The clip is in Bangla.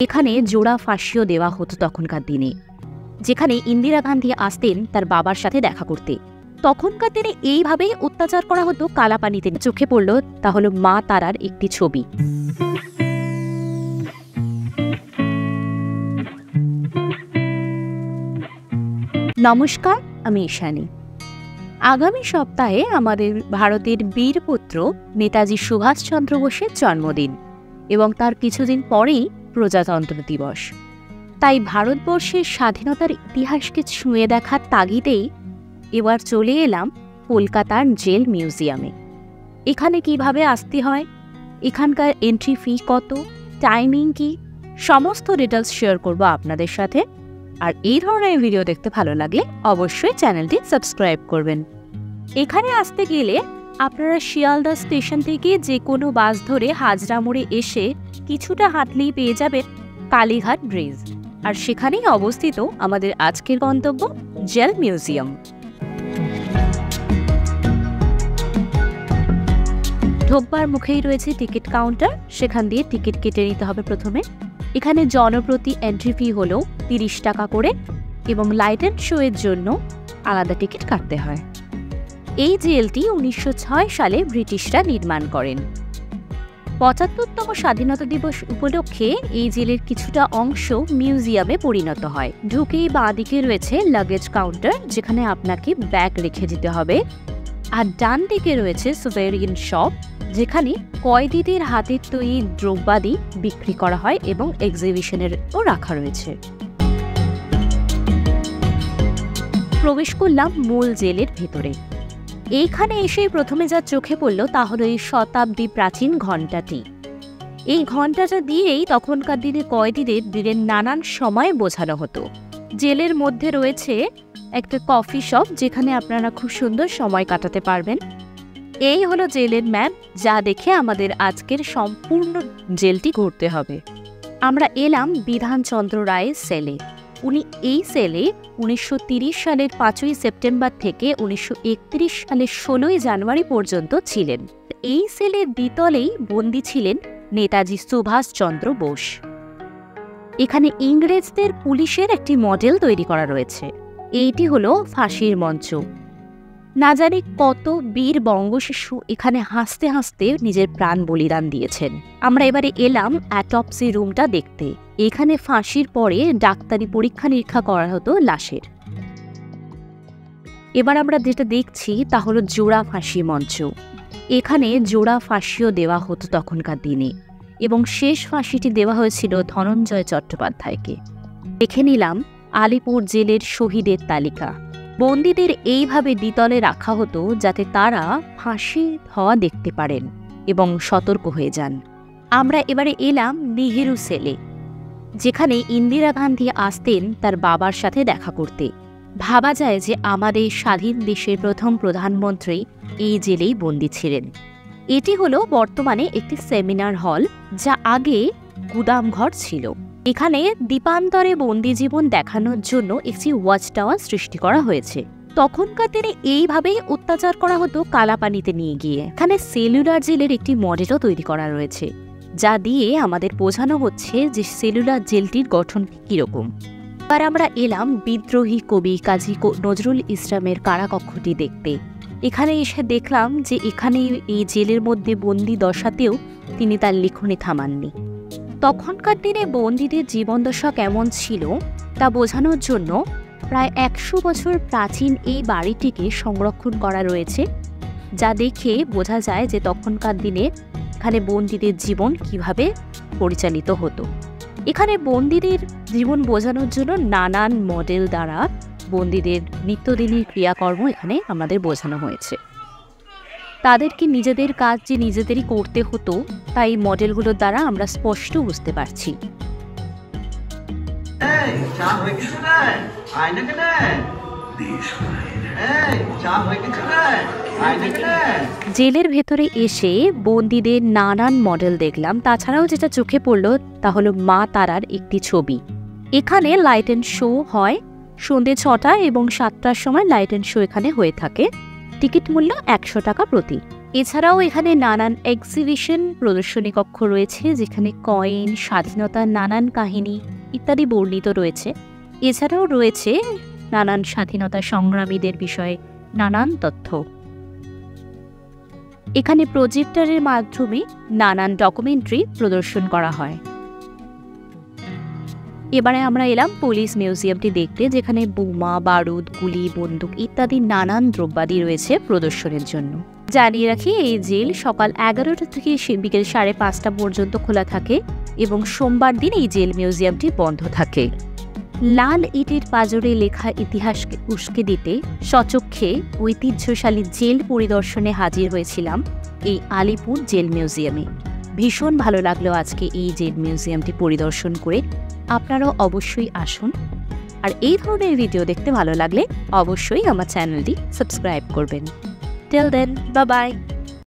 এখানে জোড়া ফাঁসিও দেওয়া হতো তখনকার দিনে, যেখানে ইন্দিরা গান্ধী আসতেন তার বাবার সাথে দেখা করতে। তখনকার দিনে এইভাবেই অত্যাচার করা হতো কালাপানিতে। চোখে পড়ল তা হলো মা তারার একটি ছবি। নমস্কার, আমি ঈশানী। আগামী সপ্তাহে আমাদের ভারতের বীরপুত্র নেতাজি সুভাষচন্দ্র বোসের জন্মদিন এবং তার কিছুদিন পরেই প্রজাতন্ত্র দিবস। তাই ভারতবর্ষের স্বাধীনতার ইতিহাসকে ছুঁয়ে দেখার তাগিদেই এবার চলে এলাম কলকাতার জেল মিউজিয়ামে। এখানে কিভাবে আসতে হয়, এখানকার এন্ট্রি ফি কত, টাইমিং কি, সমস্ত ডিটেলস শেয়ার করব আপনাদের সাথে। আর এই ধরনের ভিডিও দেখতে ভালো লাগলে অবশ্যই চ্যানেলটি সাবস্ক্রাইব করবেন। এখানে আসতে গেলে আপনারা শিয়ালদা স্টেশন থেকে যে কোনো বাস ধরে হাজরা মোড়ে এসে কিছুটা হাঁটলেই পেয়ে যাবেন কালীঘাট ব্রিজ, আর সেখানেই অবস্থিত আমাদের আজকের গন্তব্য জেল মিউজিয়াম। ঢোকবার মুখেই রয়েছে টিকিট কাউন্টার, সেখান দিয়ে টিকিট কেটে নিতে হবে প্রথমে। এখানে জনপ্রতি এন্ট্রি ফি হল 30 টাকা করে এবং লাইট অ্যান্ড শো এর জন্য আলাদা টিকিট কাটতে হয়। এই জেলটি 1906 সালে ব্রিটিশরা নির্মাণ করেন। 75তম স্বাধীনতা দিবস উপলক্ষে এই জেলের কিছুটা অংশ মিউজিয়ামে পরিণত হয়। ঢুকেই বাঁ দিকে রয়েছে লাগেজ কাউন্টার, যেখানে আপনাকে ব্যাগ রেখে দিতে হবে, আর ডান দিকে রয়েছে সুভেরিয়ান শপ, যেখানে কয়েদিদের হাতের তৈরি দ্রব্যাদি বিক্রি করা হয় এবং এক্সিবিশনেরও রাখা রয়েছে। প্রবেশ করলাম মূল জেলের ভেতরে। এইখানে এসে প্রথমে যা চোখে পড়ল তা হলো এই শতাব্দী প্রাচীন ঘণ্টাটি। এই ঘণ্টাটা দিয়েই তখনকার দিনে কয়েদিদের দিনের নানান সময় বোঝানো হতো। জেলের মধ্যে রয়েছে একটা কফি শপ, যেখানে আপনারা খুব সুন্দর সময় কাটাতে পারবেন। এই হলো জেলের ম্যাপ, যা দেখে আমাদের আজকের সম্পূর্ণ জেলটি ঘুরতে হবে। আমরা এলাম বিধানচন্দ্র রায়ের সেলে। উনি এই সেলে 1930 সালের 5ই সেপ্টেম্বর থেকে 1931 সালের 16ই জানুয়ারি পর্যন্ত ছিলেন। এই সেলের দ্বিতলেই বন্দী ছিলেন নেতাজি সুভাষচন্দ্র বোস। এখানে ইংরেজদের পুলিশের একটি মডেল তৈরি করা রয়েছে। এইটি হলো ফাঁসির মঞ্চ। না জানি কত বীর বঙ্গশিশু এখানে হাসতে হাসতে নিজের প্রাণ বলিদান দিয়েছেন। আমরা এবারে এলাম অ্যাটপসি রুমটা দেখতে। এখানে ফাঁসির পরে ডাক্তারি পরীক্ষা নিরীক্ষা করা হতো লাশের। এবার আমরা যেটা দেখছি তা হলো জোড়া ফাঁসি মঞ্চ। এখানে জোড়া ফাঁসিও দেওয়া হতো তখনকার দিনে এবং শেষ ফাঁসিটি দেওয়া হয়েছিল ধনঞ্জয় চট্টোপাধ্যায়কে। দেখে নিলাম আলিপুর জেলের শহীদের তালিকা। বন্দীদের এইভাবে দ্বিতলে রাখা হতো যাতে তারা ফাঁসি হওয়া দেখতে পারেন এবং সতর্ক হয়ে যান। আমরা এবারে এলাম নেহেরু সেলে, যেখানে ইন্দিরা গান্ধী আসতেন তার বাবার সাথে দেখা করতে। ভাবা যায় যে আমাদের স্বাধীন দেশের প্রথম প্রধানমন্ত্রী এই জেলেই বন্দী ছিলেন। এটি হলো বর্তমানে একটি সেমিনার হল, যা আগে গুদামঘর ছিল। এখানে দ্বীপান্তরে বন্দী জীবন দেখানোর জন্য একটি ওয়াচ টাওয়ার সৃষ্টি করা হয়েছে। তখনকার দিনে এইভাবেই অত্যাচার করা হতো কালাপানিতে নিয়ে গিয়ে। এখানে সেলুলার জেলের একটি মডেলও তৈরি করা রয়েছে, যা দিয়ে আমাদের বোঝানো হচ্ছে যে সেলুলার জেলটির গঠন কিরকম। এবার আমরা এলাম বিদ্রোহী কবি কাজী নজরুল ইসলামের কারাকক্ষটি দেখতে। এখানে এসে দেখলাম যে এখানে এই জেলের মধ্যে বন্দি দশাতেও তিনি তার লিখনি থামাননি। তখনকার দিনে বন্দীদের জীবনদশা কেমন ছিল তা বোঝানোর জন্য প্রায় 100 বছর প্রাচীন এই বাড়িটিকে সংরক্ষণ করা রয়েছে, যা দেখে বোঝা যায় যে তখনকার দিনে এখানে বন্দীদের জীবন কিভাবে পরিচালিত হতো। এখানে বন্দীদের জীবন বোঝানোর জন্য নানান মডেল দ্বারা বন্দীদের নিত্যদিনের ক্রিয়াকর্ম এখানে আমাদের বোঝানো হয়েছে। তাদেরকে নিজেদের কাজ যে নিজেদেরই করতে হতো, তাই মডেলগুলোর দ্বারা আমরা স্পষ্ট বুঝতে পারছি। জেলের ভেতরে এসে বন্দীদের নানান মডেল দেখলাম। তাছাড়াও যেটা চোখে পড়ল তা হলো মা তারার একটি ছবি। এখানে লাইট অ্যান্ড শো হয় সন্ধ্যে 6টা এবং 7টার সময় লাইট অ্যান্ড শো এখানে হয়ে থাকে। টিকিট মূল্য 100 টাকা প্রতি। এছাড়াও এখানে নানান এক্সিবিশন প্রদর্শনী কক্ষ রয়েছে, যেখানে কয়েন, স্বাধীনতার নানান কাহিনী ইত্যাদি বর্ণিত রয়েছে। এছাড়াও রয়েছে নানান স্বাধীনতা সংগ্রামীদের বিষয়ে নানান তথ্য। এখানে প্রজেক্টরের মাধ্যমে নানান ডকুমেন্টারি প্রদর্শন করা হয়। এবারে আমরা এলাম পুলিশ মিউজিয়ামটি দেখতে, যেখানে বোমা, বারুদ, গুলি, বন্দুক ইত্যাদি নানান দ্রব্যাদি রয়েছে প্রদর্শনের জন্য। জানিয়ে রাখি, এই জেল সকাল 11টা থেকে বিকেল 5:30 পর্যন্ত খোলা থাকে এবং সোমবার দিন এই জেল মিউজিয়ামটি বন্ধ থাকে। লাল ইটের পাঁজরে লেখা ইতিহাসকে উস্কে দিতে সচক্ষে ঐতিহ্যশালী জেল পরিদর্শনে হাজির হয়েছিলাম এই আলিপুর জেল মিউজিয়ামে। ভীষণ ভালো লাগলো আজকে এই জেল মিউজিয়ামটি পরিদর্শন করে। আপনারাও অবশ্যই আসুন, আর এই ধরনের ভিডিও দেখতে ভালো লাগলে অবশ্যই আমার চ্যানেলটি সাবস্ক্রাইব করবেন। Till then, bye by.